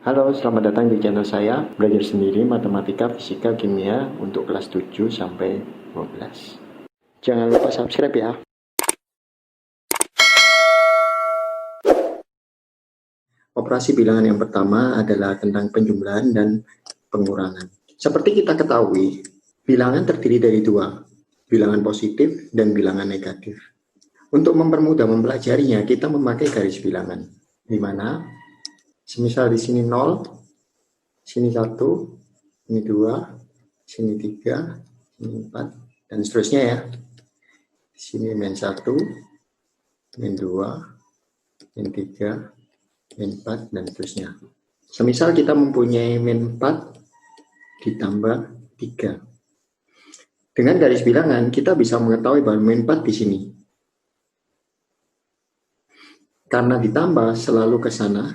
Halo, selamat datang di channel saya, belajar sendiri matematika, fisika, kimia untuk kelas 7 sampai 12. Jangan lupa subscribe ya. Operasi bilangan yang pertama adalah tentang penjumlahan dan pengurangan. Seperti kita ketahui, bilangan terdiri dari dua, bilangan positif dan bilangan negatif. Untuk mempermudah mempelajarinya, kita memakai garis bilangan, di mana semisal di sini 0, sini 1, ini 2, sini 3, sini 4, dan seterusnya ya. Di sini min 1, min 2, min 3, min 4, dan seterusnya. Semisal kita mempunyai min 4 ditambah 3. Dengan garis bilangan, kita bisa mengetahui bahwa min 4 di sini. Karena ditambah selalu ke sana,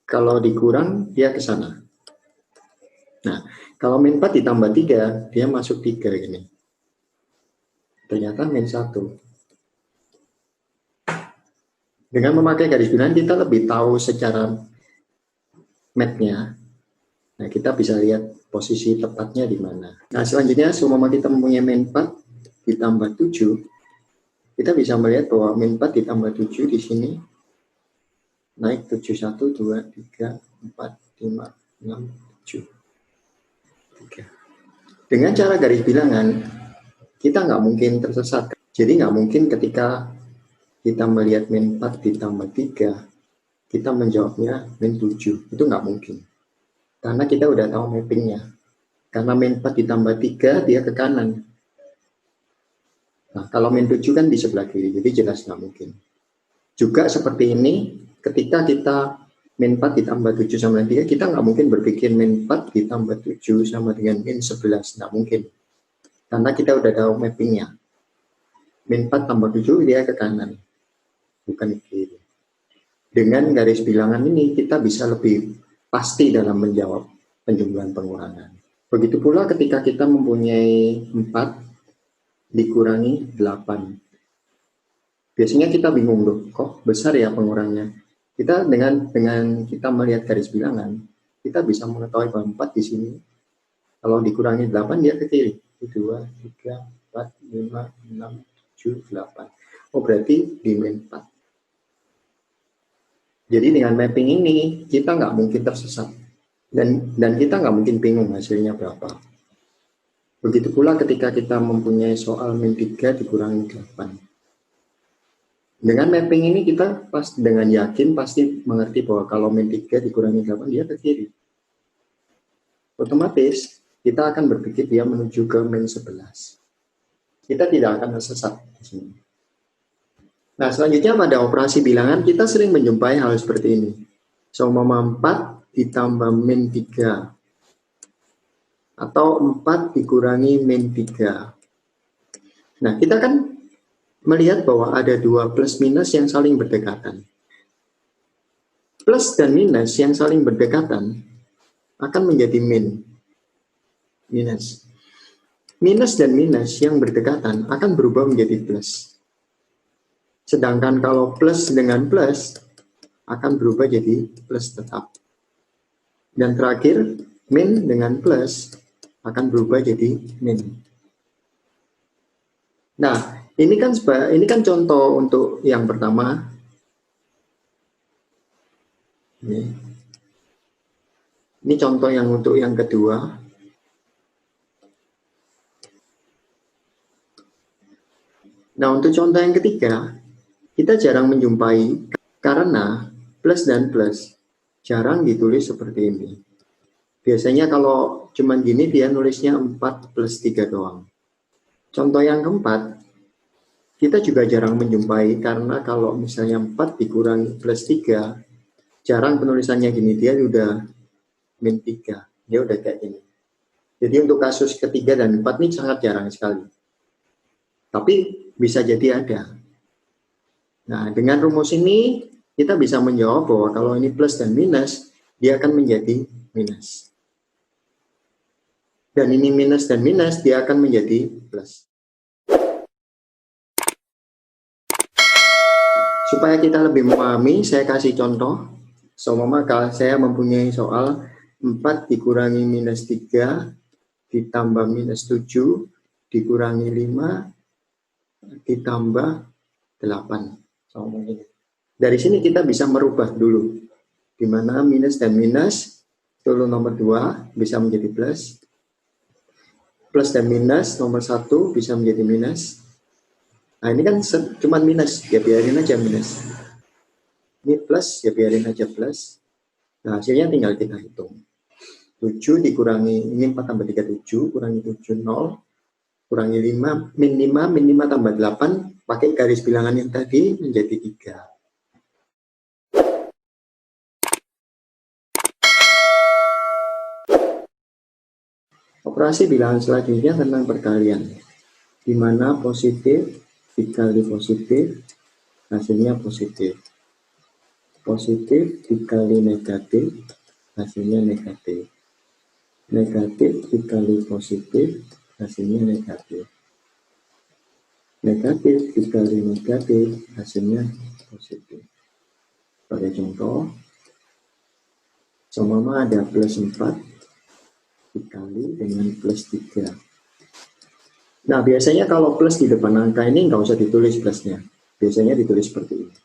kalau dikurang, dia ke sana. Nah, kalau min 4 ditambah 3, dia masuk 3 gini. Ternyata min 1. Dengan memakai garis bilangan, kita lebih tahu secara map-nya. Nah, kita bisa lihat posisi tepatnya di mana. Nah, selanjutnya, seumpama kita mempunyai min 4 ditambah 7, kita bisa melihat bahwa min 4 ditambah 7 di sini naik 7, 1, 2, 3, 4, 5, 6, 7. 3. Dengan cara garis bilangan, kita nggak mungkin tersesat. Jadi nggak mungkin ketika kita melihat min 4 ditambah 3, kita menjawabnya min 7. Itu nggak mungkin. Karena kita udah tahu mappingnya. Karena min 4 ditambah 3, dia ke kanan. Nah, kalau min 7 kan di sebelah kiri, jadi jelas nggak mungkin. Juga seperti ini, ketika kita min 4 ditambah 7 sama dengan 3, kita nggak mungkin berpikir min 4 ditambah 7 sama dengan min 11. Nggak mungkin. Karena kita udah tahu mappingnya. Min 4 tambah 7, dia ke kanan. Bukan ke kiri. Dengan garis bilangan ini, kita bisa lebih pasti dalam menjawab penjumlahan pengurangan. Begitu pula ketika kita mempunyai 4 dikurangi 8. Biasanya kita bingung loh, kok besar ya pengurangnya. Kita dengan kita melihat garis bilangan, kita bisa mengetahui bahwa 4 di sini. Kalau dikurangi 8 dia ke kiri. 2, 3, 4, 5, 6, 7, 8. Oh, berarti di min 4. Jadi dengan mapping ini, kita nggak mungkin tersesat. Dan kita nggak mungkin bingung hasilnya berapa. Begitu pula ketika kita mempunyai soal min 3 dikurangi 8. Dengan mapping ini kita dengan yakin pasti mengerti bahwa kalau min 3 dikurangi 8, dia ke kiri. Otomatis, kita akan berpikir dia menuju ke min 11. Kita tidak akan tersesat di sini. Nah, selanjutnya pada operasi bilangan, kita sering menjumpai hal seperti ini. Seumpama 4 ditambah min 3. Atau 4 dikurangi min 3. Nah, kita kan melihat bahwa ada dua plus minus yang saling berdekatan. Plus dan minus yang saling berdekatan akan menjadi minus. Minus dan minus yang berdekatan akan berubah menjadi plus. Sedangkan kalau plus dengan plus akan berubah jadi plus tetap. Dan terakhir, min dengan plus akan berubah jadi min. Nah, ini kan contoh untuk yang pertama. Ini contoh yang untuk yang kedua. Nah, untuk contoh yang ketiga, kita jarang menjumpai karena plus dan plus jarang ditulis seperti ini. Biasanya kalau cuman gini dia nulisnya 4 plus 3 doang. Contoh yang keempat, kita juga jarang menjumpai karena kalau misalnya 4 dikurangi plus 3, jarang penulisannya gini, dia udah min 3, dia udah kayak gini. Jadi untuk kasus ketiga dan 4 ini sangat jarang sekali. Tapi bisa jadi ada. Nah, dengan rumus ini kita bisa menjawab bahwa kalau ini plus dan minus, dia akan menjadi minus. Dan ini minus dan minus, dia akan menjadi plus. Supaya kita lebih memahami, saya kasih contoh. Maka saya mempunyai soal 4 dikurangi minus 3 ditambah minus 7 dikurangi 5 ditambah 8. Dari sini kita bisa merubah dulu, di mana minus dan minus itu nomor 2 bisa menjadi plus. Plus dan minus nomor 1 bisa menjadi minus. Nah ini kan cuma minus, ya biarin aja minus. Ini plus, ya biarin aja plus. Nah hasilnya tinggal kita hitung. 7 dikurangi, ini 4 tambah 3, 7, kurangi 7, 0. Kurangi 5, min 5 tambah 8, pakai garis bilangan yang tadi menjadi 3. Operasi bilangan selanjutnya tentang perkalian, di mana positif dikali positif, hasilnya positif. Positif dikali negatif, hasilnya negatif. Negatif dikali positif, hasilnya negatif. Negatif dikali negatif, hasilnya positif. Sebagai contoh, seumpama ada plus 4 dikali dengan plus 3. Nah, biasanya kalau plus di depan angka ini nggak usah ditulis plusnya. Biasanya ditulis seperti ini.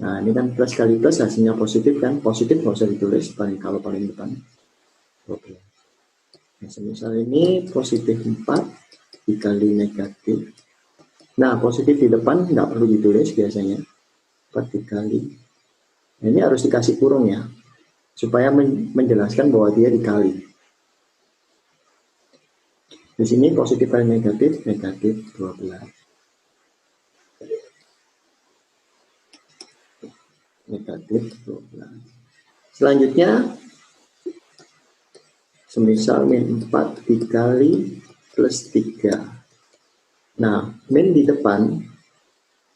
Nah, ini kan plus kali plus hasilnya positif kan. Positif nggak usah ditulis, kalau paling depan. Oke. Nah, misal ini positif 4 dikali negatif. Nah, positif di depan nggak perlu ditulis biasanya. 4 dikali. Nah, ini harus dikasih kurung ya, supaya menjelaskan bahwa dia dikali. Di sini positif kali negatif, negatif 12. Negatif 12. Selanjutnya, semisal min 4 dikali plus 3. Nah, min di depan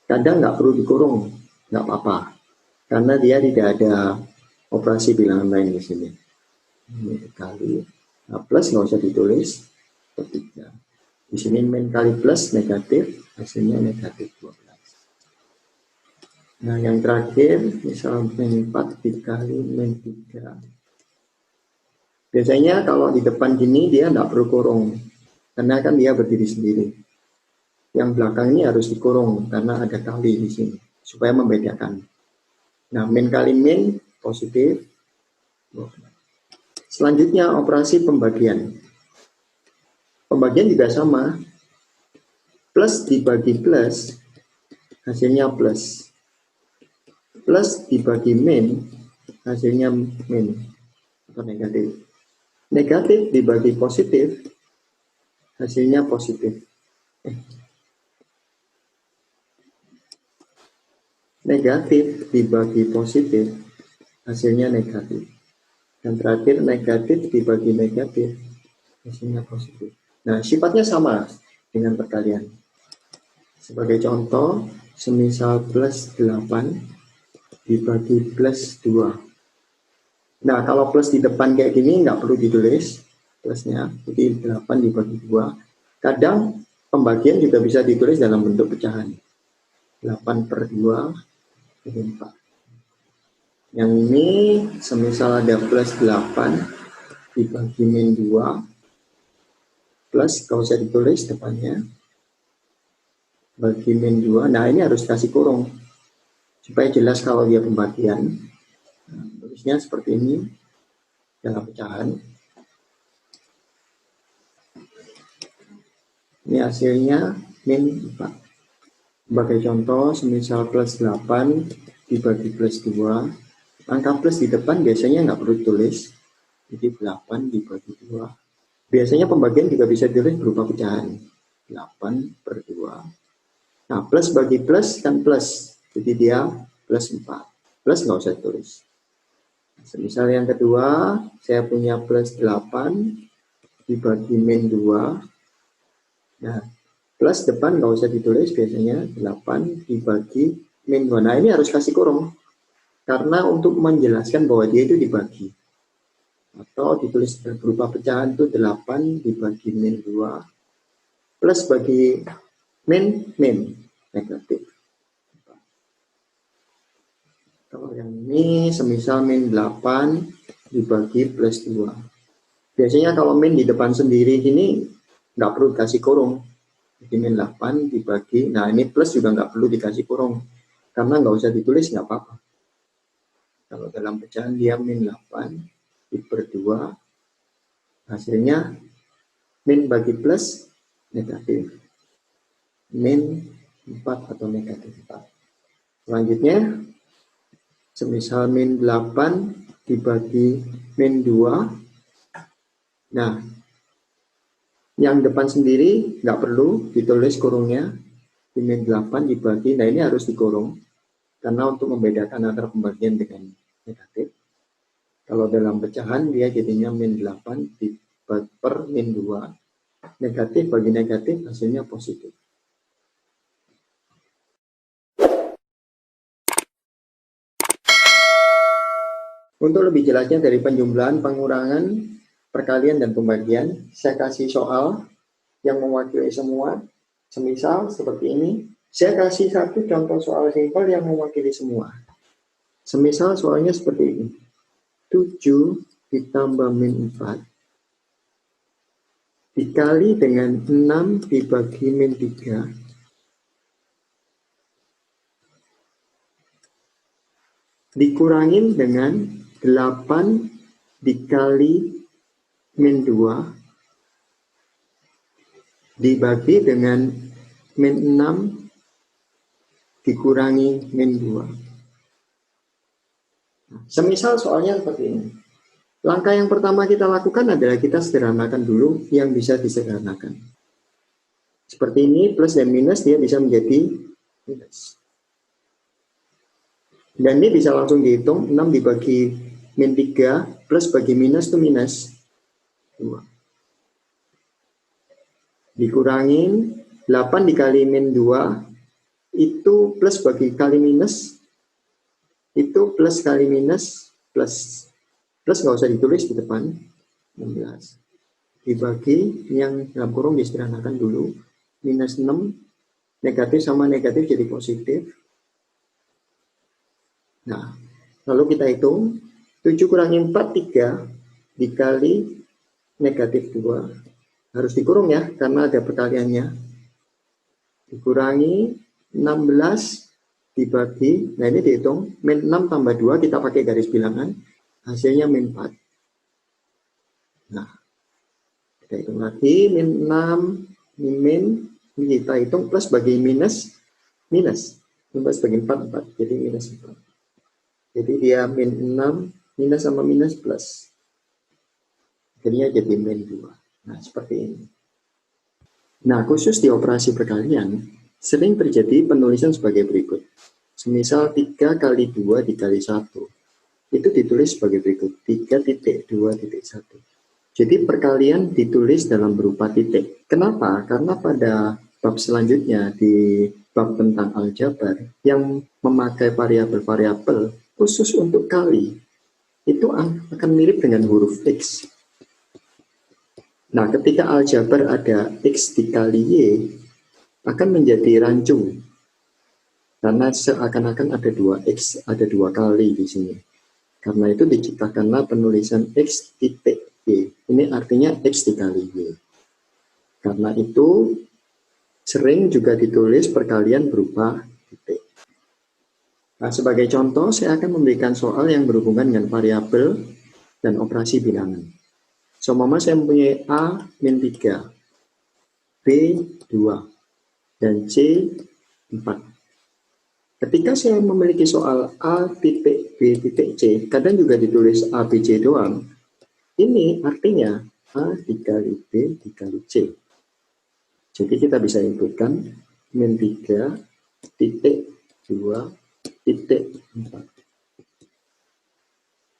kadang nggak perlu dikurung, nggak apa-apa. Karena dia tidak ada operasi bilangan lain di sini. Ini dikali, nah plus nggak usah ditulis, 3. Di sini min kali plus negatif, hasilnya negatif 12. Nah, yang terakhir, misal min 4 dikali min 3. Biasanya kalau di depan gini dia nggak perlu kurung, karena kan dia berdiri sendiri. Yang belakang ini harus dikurung, karena ada kali di sini, supaya membedakan. Nah, min kali min, positif. Selanjutnya, operasi pembagian. Pembagian juga sama. Plus dibagi plus, hasilnya plus. Plus dibagi min, hasilnya min atau negatif. Negatif dibagi positif, hasilnya positif. Negatif dibagi positif, hasilnya negatif. Dan terakhir negatif dibagi negatif, hasilnya positif. Nah, sifatnya sama dengan perkalian. Sebagai contoh, semisal plus 8 dibagi plus 2. Nah, kalau plus di depan kayak gini nggak perlu ditulis plusnya, jadi 8 dibagi 2. Kadang pembagian juga bisa ditulis dalam bentuk pecahan. 8 per 2 jadi 4. Yang ini semisal ada plus 8 dibagi min 2, plus kalau saya ditulis depannya, bagi min 2, nah ini harus kasih kurung, supaya jelas kalau dia pembagian. Nah, tulisnya seperti ini, dalam pecahan. Ini hasilnya min 4. Sebagai contoh, semisal plus 8 dibagi plus 2, angka plus di depan biasanya nggak perlu tulis, jadi 8 dibagi 2. Biasanya pembagian juga bisa ditulis berupa pecahan, 8 per 2. Nah, plus bagi plus kan plus, jadi dia plus 4. Plus nggak usah ditulis. Semisal yang kedua, saya punya plus 8 dibagi min 2. Nah, plus depan nggak usah ditulis biasanya, 8 dibagi min 2. Nah, ini harus kasih kurung, karena untuk menjelaskan bahwa dia itu dibagi. Atau ditulis berupa pecahan itu 8 dibagi min 2. Plus bagi min, negatif. Kalau yang ini semisal min 8 dibagi plus 2. Biasanya kalau min di depan sendiri ini nggak perlu dikasih kurung. Jadi min 8 dibagi, nah ini plus juga nggak perlu dikasih kurung. Karena nggak usah ditulis, nggak apa-apa. Kalau dalam pecahan dia min 8 diper 2, hasilnya min bagi plus negatif. Min 4 atau negatif 4. Selanjutnya, semisal min 8 dibagi min 2. Nah, yang depan sendiri nggak perlu ditulis kurungnya. Min 8 dibagi, nah ini harus dikurung. Karena untuk membedakan antara pembagian dengan negatif. Kalau dalam pecahan dia jadinya min 8 per min 2. Negatif bagi negatif hasilnya positif. Untuk lebih jelasnya dari penjumlahan, pengurangan, perkalian, dan pembagian, saya kasih soal yang mewakili semua. Semisal seperti ini, saya kasih satu contoh soal simpel yang mewakili semua. Semisal soalnya seperti ini. 7 ditambah min 4 dikali dengan 6 dibagi min 3 dikurangin dengan 8 dikali min 2 dibagi dengan min 6 dikurangi min 2. Semisal soalnya seperti ini. Langkah yang pertama kita lakukan adalah kita sederhanakan dulu yang bisa disederhanakan. Seperti ini, plus dan minus dia bisa menjadi minus. Dan ini bisa langsung dihitung, 6 dibagi min 3 plus bagi minus itu minus 2. Dikurangin 8 dikali min 2 itu plus bagi kali minus, itu plus kali minus plus. Plus nggak usah ditulis di depan, 16. Dibagi yang dalam kurung disederhanakan dulu, minus 6, negatif sama negatif jadi positif. Nah, lalu kita hitung, 7 kurangi 4, 3, dikali negatif 2. Harus dikurung ya, karena ada perkaliannya. Dikurangi 16, dibagi, nah ini dihitung, min 6 tambah 2, kita pakai garis bilangan, hasilnya min 4. Nah, kita hitung lagi, min 6, min, ini kita hitung plus bagi minus, minus. Plus bagi 4, 4, jadi minus 4. Jadi dia min 6, minus sama minus plus. Akhirnya jadi min 2. Nah, seperti ini. Nah, khusus di operasi perkalian, sering terjadi penulisan sebagai berikut. Semisal 3 kali 2 dikali 1. Itu ditulis sebagai berikut, 3.2.1. Jadi perkalian ditulis dalam berupa titik. Kenapa? Karena pada bab selanjutnya di bab tentang aljabar yang memakai variabel-variabel khusus untuk kali, itu akan mirip dengan huruf X. Nah, ketika aljabar ada X dikali Y, akan menjadi rancu. Karena seakan-akan ada 2X, ada 2 kali di sini. Karena itu diciptakanlah penulisan X titik Y. Ini artinya X dikali Y. Karena itu sering juga ditulis perkalian berupa titik. Nah, sebagai contoh, saya akan memberikan soal yang berhubungan dengan variabel dan operasi bilangan. Seumpama saya mempunyai A min 3, B 2, dan C 4. Ketika saya memiliki soal A titik B titik C, kadang juga ditulis A, B, C doang. Ini artinya A dikali B dikali C. Jadi kita bisa inputkan min 3 titik 2 titik 4.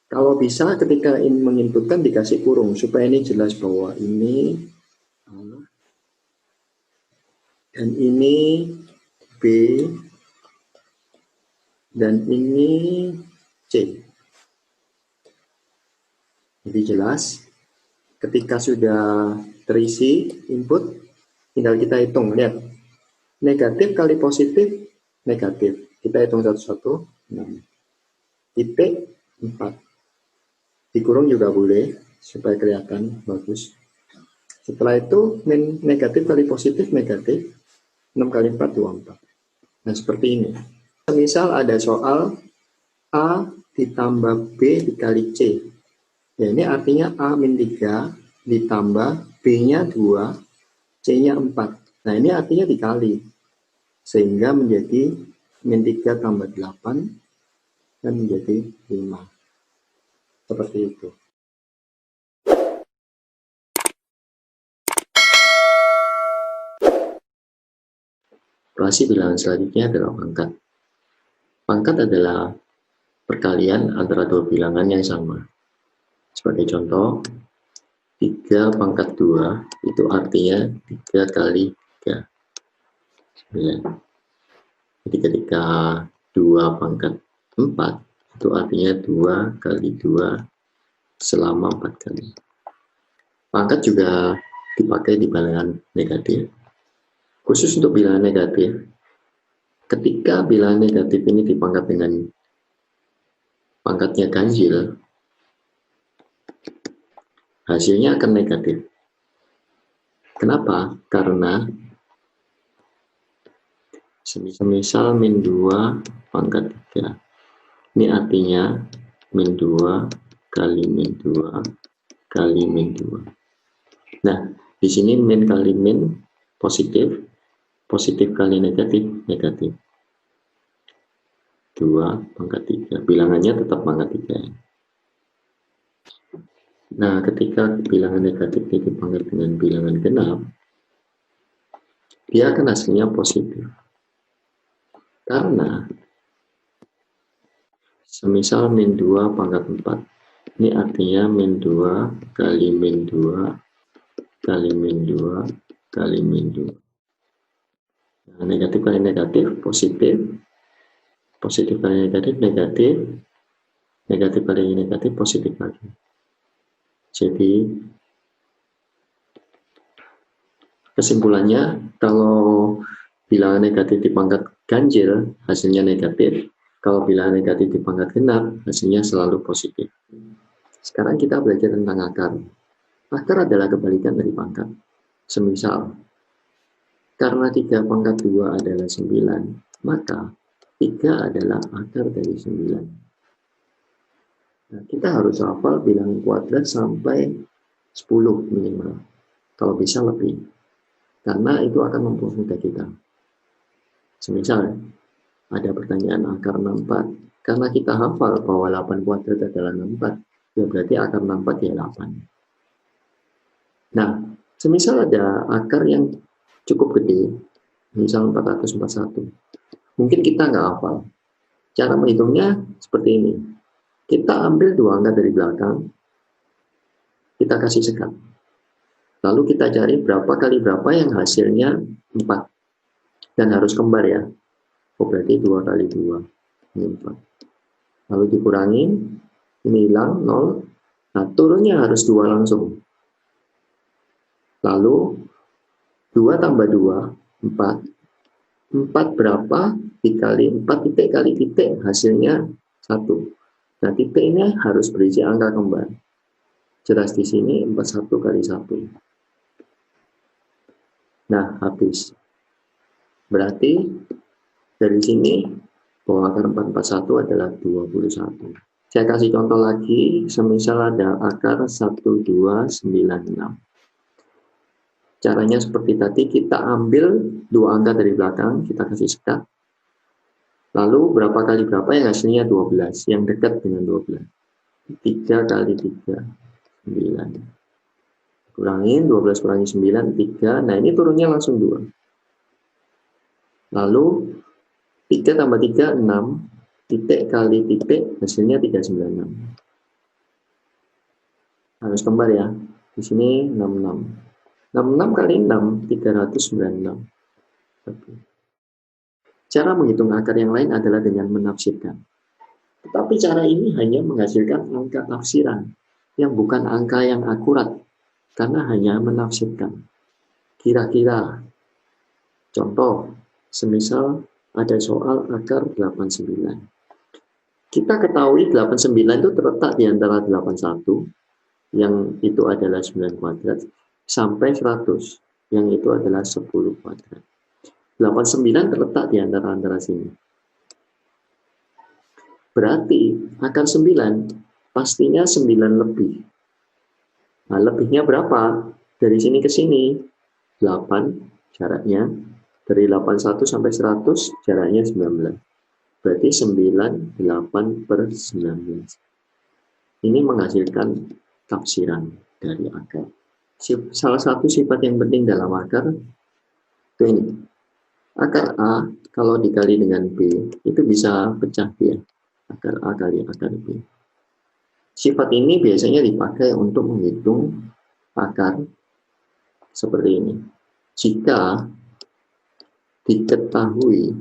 Kalau bisa ketika ingin menginputkan dikasih kurung, supaya ini jelas bahwa ini A, dan ini B, dan ini C. Jadi jelas, ketika sudah terisi input, tinggal kita hitung. Lihat, negatif kali positif, negatif. Kita hitung satu-satu. titik 4. Dikurung juga boleh, supaya kelihatan bagus. Setelah itu, min negatif kali positif negatif, 6 kali 4, 24. Nah, seperti ini. Misal ada soal A ditambah B dikali C. Ya, ini artinya A min 3 ditambah B-nya 2, C-nya 4. Nah, ini artinya dikali. Sehingga menjadi min 3 tambah 8 dan menjadi 5. Seperti itu. Operasi bilangan selanjutnya adalah pangkat. Pangkat adalah perkalian antara dua bilangan yang sama. Sebagai contoh, 3 pangkat 2 itu artinya 3 kali 3. 9. Jadi ketika 2 pangkat 4 itu artinya 2 kali 2 selama 4 kali. Pangkat juga dipakai di bilangan negatif. Khusus untuk bilangan negatif, ketika bilangan negatif ini dipangkat dengan pangkatnya ganjil, hasilnya akan negatif. Kenapa? Karena semisal min 2 pangkat 3. Ini artinya min 2 kali min 2 kali min 2. Nah, di sini min kali min positif, positif kali negatif, negatif. 2 pangkat 3. Bilangannya tetap pangkat 3. Nah, ketika bilangan negatif ini dipangkat dengan bilangan genap, dia akan hasilnya positif. Karena semisal min 2 pangkat 4, ini artinya min 2 kali min 2 kali min 2 kali min 2. Nah, negatif kali negatif, positif. Positif kali negatif, negatif. Negatif kali negatif, positif lagi. Jadi, kesimpulannya, kalau bilangan negatif dipangkat ganjil, hasilnya negatif. Kalau bilangan negatif dipangkat genap, hasilnya selalu positif. Sekarang kita belajar tentang akar. Akar adalah kebalikan dari pangkat. Semisal, karena 3 pangkat 2 adalah 9, maka 3 adalah akar dari 9. Nah, kita harus hafal bilangan kuadrat sampai 10 minimal. Kalau bisa lebih. Karena itu akan mempermudah kita. Semisal, ada pertanyaan akar 64. Karena kita hafal bahwa 8 kuadrat adalah 64, ya berarti akar 64 ya 8. Nah, semisal ada akar yang cukup gede, misal 441. Mungkin kita nggak hafal. Cara menghitungnya seperti ini. Kita ambil 2 angka dari belakang, kita kasih sekat. Lalu kita cari berapa kali berapa yang hasilnya 4. Dan harus kembar ya. Oh, berarti 2 kali 2. Ini 4. Lalu dikurangi, ini hilang, 0. Nah, turunnya harus 2 langsung. Lalu, 2 tambah 2, 4. 4 berapa? Dikali 4 titik kali titik, hasilnya 1. Nah, titik ini harus berisi angka kembar. Jelas di sini 41 kali 1. Nah, habis. Berarti dari sini bahwa akar 441 adalah 21. Saya kasih contoh lagi, semisal ada akar 1296. Caranya seperti tadi, kita ambil 2 angka dari belakang, kita kasih sekat. Lalu berapa kali berapa yang hasilnya 12, yang dekat dengan 12. 3 kali 3, 9. Kurangin, 12 kurangi 9, 3. Nah, ini turunnya langsung 2. Lalu 3 tambah 3, 6. Titik kali titik, hasilnya 396. Harus kembar ya. Di sini 66. 66 kali 6, 396. Cara menghitung akar yang lain adalah dengan menafsirkan. Tetapi cara ini hanya menghasilkan angka tafsiran, yang bukan angka yang akurat, karena hanya menafsirkan. Kira-kira, contoh, semisal ada soal akar 89. Kita ketahui 89 itu terletak di antara 81, yang itu adalah 9 kuadrat, sampai 100, yang itu adalah 10 kuadrat. 89 terletak di antara sini. Berarti akar 9 pastinya 9 lebih. Nah, lebihnya berapa? Dari sini ke sini 8 jaraknya. Dari 81 sampai 100 jaraknya 19. Berarti 9, 8 per 19. Ini menghasilkan tafsiran dari akar. Salah satu sifat yang penting dalam akar itu ini. Akar A kalau dikali dengan B itu bisa pecah dia. Akar A kali akar B. Sifat ini biasanya dipakai untuk menghitung akar seperti ini. Jika diketahui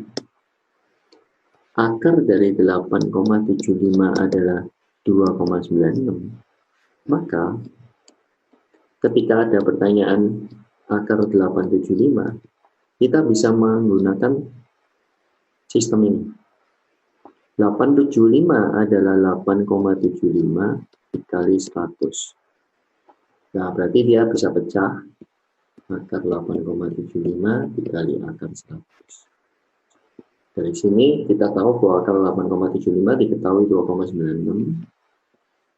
akar dari 8,75 adalah 2,96, maka ketika ada pertanyaan akar 875, kita bisa menggunakan sistem ini. 875 adalah 8,75 dikali 100. Nah, berarti dia bisa pecah akar 8,75 dikali akar 100. Dari sini kita tahu bahwa akar 8,75 diketahui 2,96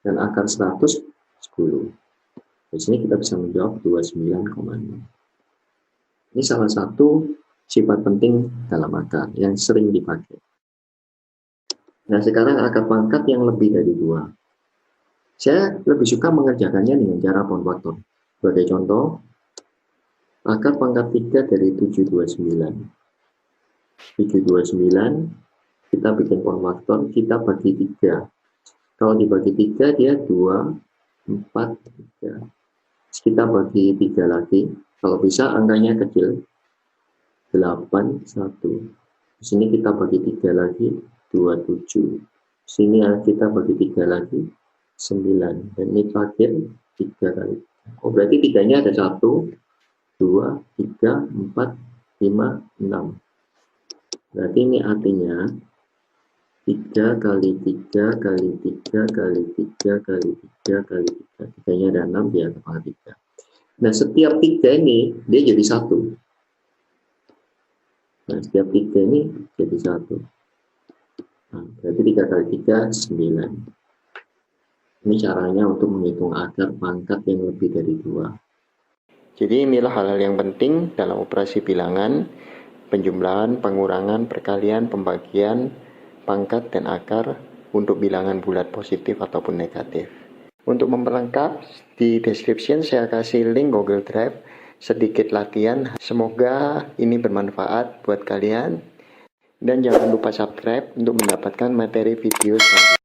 dan akar 100 10. Di sini kita bisa menjawab 29,6. Ini salah satu sifat penting dalam akar yang sering dipakai. Nah, sekarang akar pangkat yang lebih dari 2. Saya lebih suka mengerjakannya dengan cara pound faktor. Sebagai contoh, akar pangkat 3 dari 729. 729, kita bikin pound faktor, kita bagi 3. Kalau dibagi 3, dia 2, 4, 3. Kita bagi 3 lagi. Kalau bisa angkanya kecil. 8, 1. Di sini kita bagi 3 lagi. 27. Sini kita bagi 3 lagi 9. Dan ini terakhir 3 kali. Oh, berarti 3-nya ada 1, 2, 3, 4, 5, 6. Berarti ini artinya 3 kali 3 kali 3 kali 3 kali 3 kali 3. 3-nya ada 6, dia kepala 3. Nah, setiap 3 ini dia jadi 1. Nah, setiap 3 ini jadi 1. Nah, berarti 3 kali 3, 9. Ini caranya untuk menghitung akar pangkat yang lebih dari 2. Jadi inilah hal-hal yang penting dalam operasi bilangan, penjumlahan, pengurangan, perkalian, pembagian, pangkat, dan akar untuk bilangan bulat positif ataupun negatif. Untuk memperlengkap, di description saya kasih link Google Drive, sedikit latihan. Semoga ini bermanfaat buat kalian. Dan jangan lupa subscribe untuk mendapatkan materi video selanjutnya.